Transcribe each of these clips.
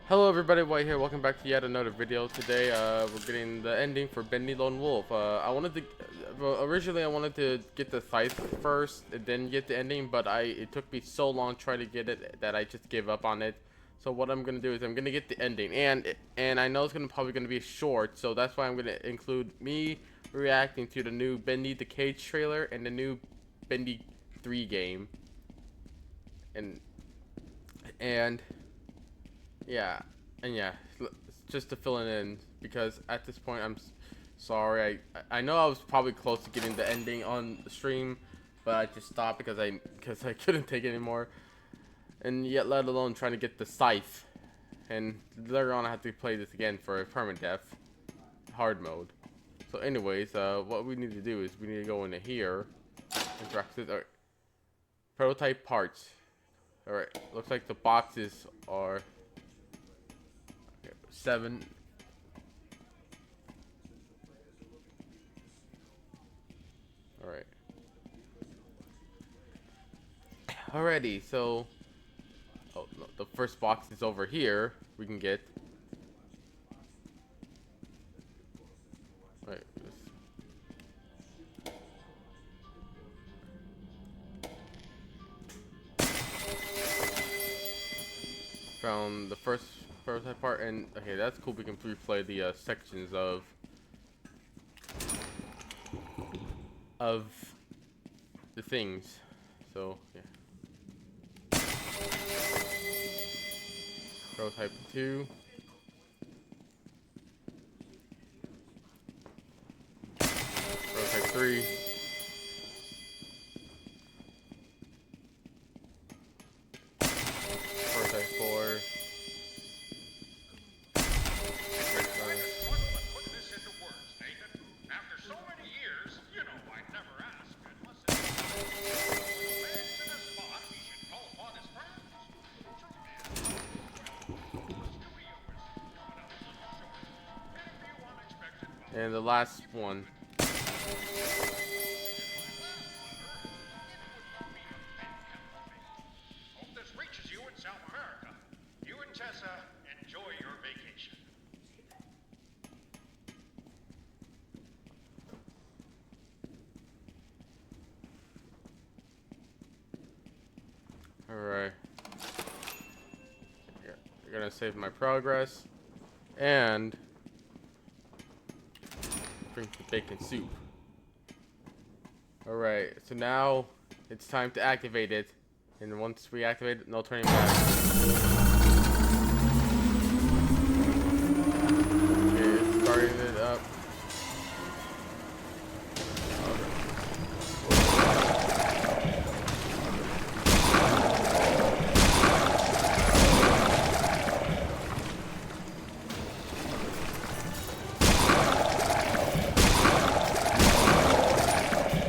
Hello everybody, White here. Welcome back to yet another video. Today, we're getting the ending for Bendy Lone Wolf. Originally I wanted to get the scythe first and then get the ending, but it took me so long trying to get it that I just gave up on it. So what I'm gonna do is I'm gonna get the ending, and I know it's probably gonna be short, so that's why I'm gonna include me reacting to the new Bendy the Cage trailer and the new Bendy 3 game, and and. Yeah, and just to fill it in, because at this point sorry. I know I was probably close to getting the ending on the stream, but I just stopped because I couldn't take it anymore, and yet let alone trying to get the scythe, and later on I have to play this again for a permadeath hard mode. So anyways, what we need to do is we need to go into here, interact with our prototype parts. All right, looks like the boxes are 7. All right. Alrighty, so no, the first box is over here. We can get. Right. Found the first prototype part, and okay, that's cool. We can replay the sections of the things. So yeah. Prototype 2. Prototype 3. Prototype 4. And the last one. Hope this reaches you in South America. You and Tessa enjoy your vacation. Alright. You're gonna save my progress. And drink the bacon soup. Alright, so now it's time to activate it. And once we activate it, no turning back. Okay, starting it up.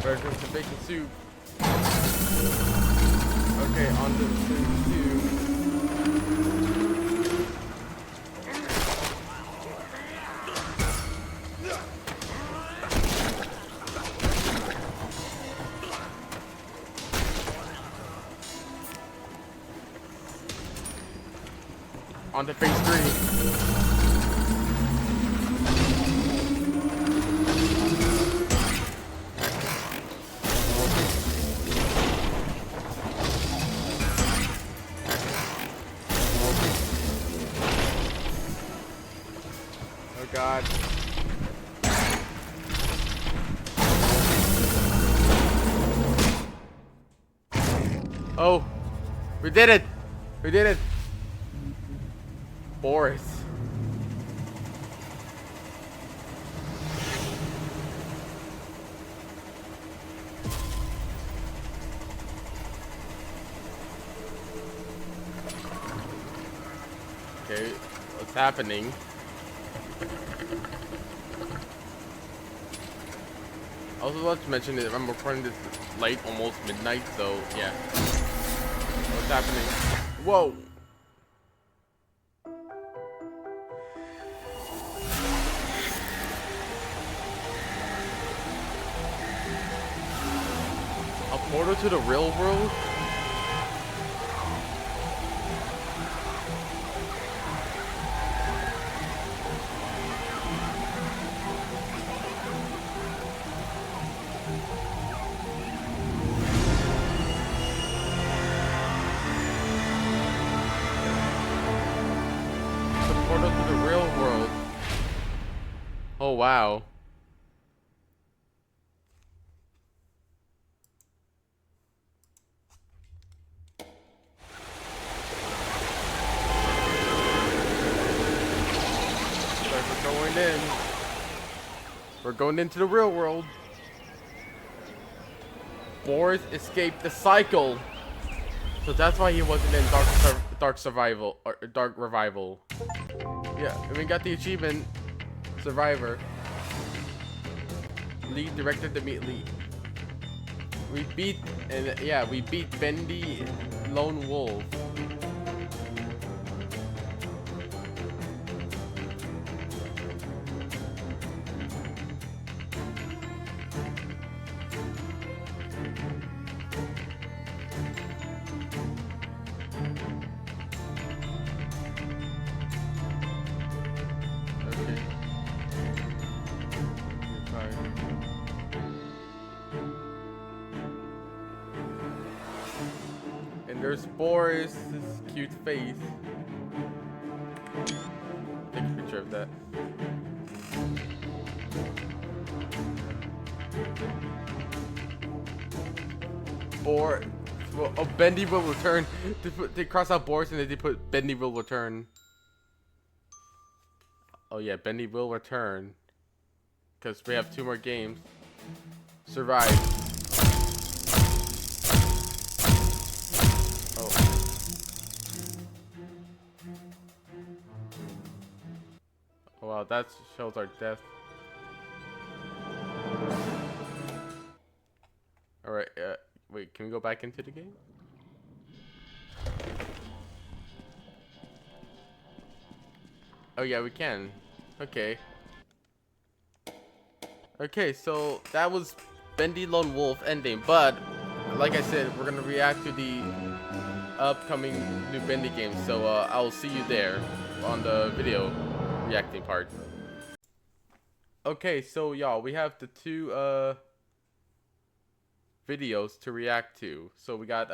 Better drink the bacon soup. Okay, on to the thing 2. On to phase 3. Oh God. Oh, we did it. We did it. Boris. Okay, what's happening? I also want to mention that I'm recording this late, almost midnight, so yeah. What's happening? Whoa! A portal to the real world? portal to the real world. Oh wow. We're going in. We're going into the real world. Boris escaped the cycle. So that's why he wasn't in Dark Survival or Dark Revival. Yeah, and we got the achievement Survivor. Lead director to meet lead. We beat we beat Bendy Lone Wolf. And there's Boris' cute face. Take a picture of that. Bendy will return. They cross out Boris and then they put Bendy will return. Oh yeah, Bendy will return. Because we have 2 more games. Survive. Oh. Oh wow, that shows our death. Alright, wait, can we go back into the game? Oh yeah, we can. Okay. Okay, so that was Bendy Lone Wolf ending, but like I said, we're gonna react to the upcoming new Bendy games. So I will see you there on the video reacting part. Okay, so y'all, we have the 2 videos to react to. So we got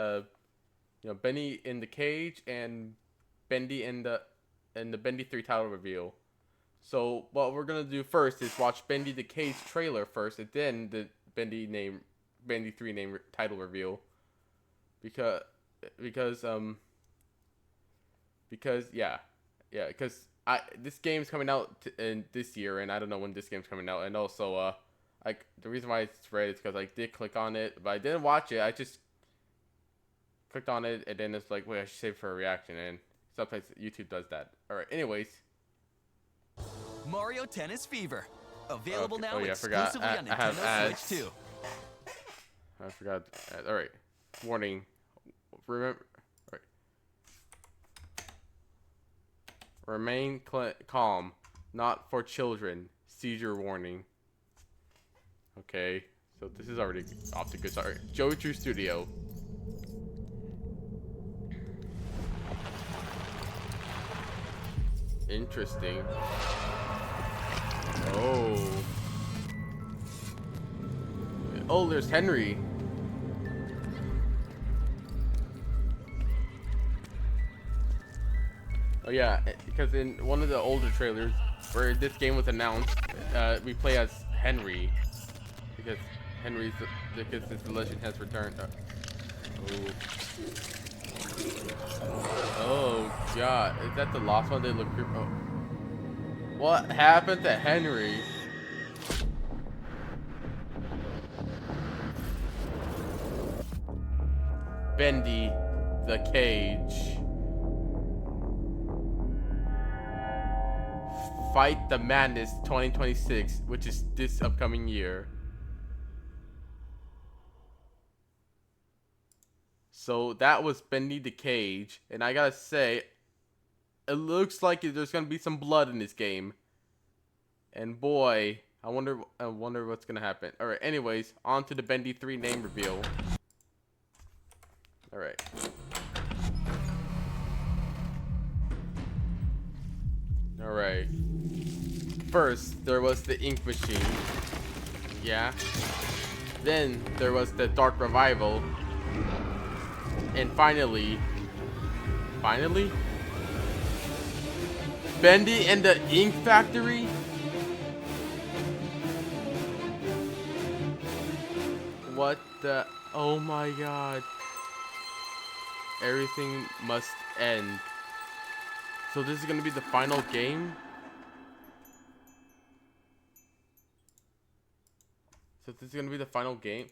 Bendy in the cage and Bendy in the Bendy 3 title reveal. So what we're gonna do first is watch Bendy the Cage trailer first, and then the Bendy 3 name title reveal. Because this game's coming out in this year, and I don't know when this game's coming out. And also like the reason why it's red is because I did click on it, but I didn't watch it. I just clicked on it, and then it's like, wait, I should save for a reaction, and sometimes YouTube does that. All right, anyways. Mario Tennis Fever, available now I exclusively forgot. on I have Nintendo ads. Switch 2. I forgot. All right, warning. Remember. All right. Remain calm. Not for children. Seizure warning. Okay, so this is already off to good start. Joju Studio. Interesting. Oh, there's Henry. Oh yeah, because in one of the older trailers where this game was announced, we play as Henry because the legend has returned. Oh god, is that the last one? They look creepy. Oh. What happened to Henry? Bendy the Cage. Fight the Madness 2026, which is this upcoming year. So that was Bendy the Cage, and I gotta say, it looks like there's gonna be some blood in this game. And boy, I wonder what's gonna happen. All right, anyways, on to the Bendy 3 name reveal. All right. All right. First, there was the ink machine. Yeah. Then there was the Dark Revival. And finally, Bendy and the Ink Factory? What the? Oh my god. Everything must end. So this is gonna be the final game? So this is gonna be the final game?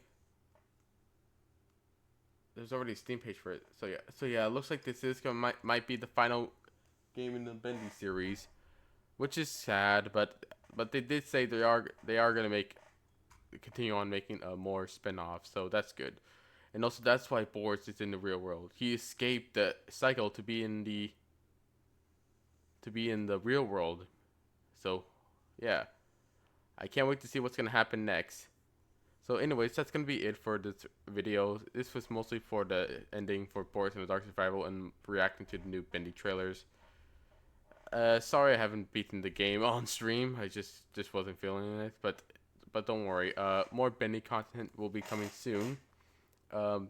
There's already a Steam page for it. So yeah, it looks like this is gonna might be the final game in the Bendy series. Which is sad, but they did say they are gonna continue on making more spin-offs, so that's good. And also that's why Boris is in the real world. He escaped the cycle to be in the real world. So yeah, I can't wait to see what's gonna happen next. So anyways, that's gonna be it for this video. This was mostly for the ending for Boris and the Dark Survival and reacting to the new Bendy trailers. Sorry I haven't beaten the game on stream. I just wasn't feeling it. But don't worry. More Bendy content will be coming soon. I,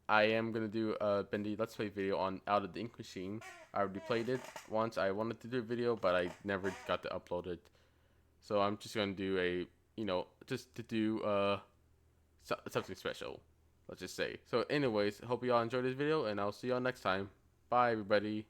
I am gonna do a Bendy Let's Play video on Out of the Ink Machine. I already played it once. I wanted to do a video, but I never got to upload it. So I'm just gonna do a, just to do something special. Let's just say. So anyways, hope you all enjoyed this video, and I'll see y'all next time. Bye, everybody.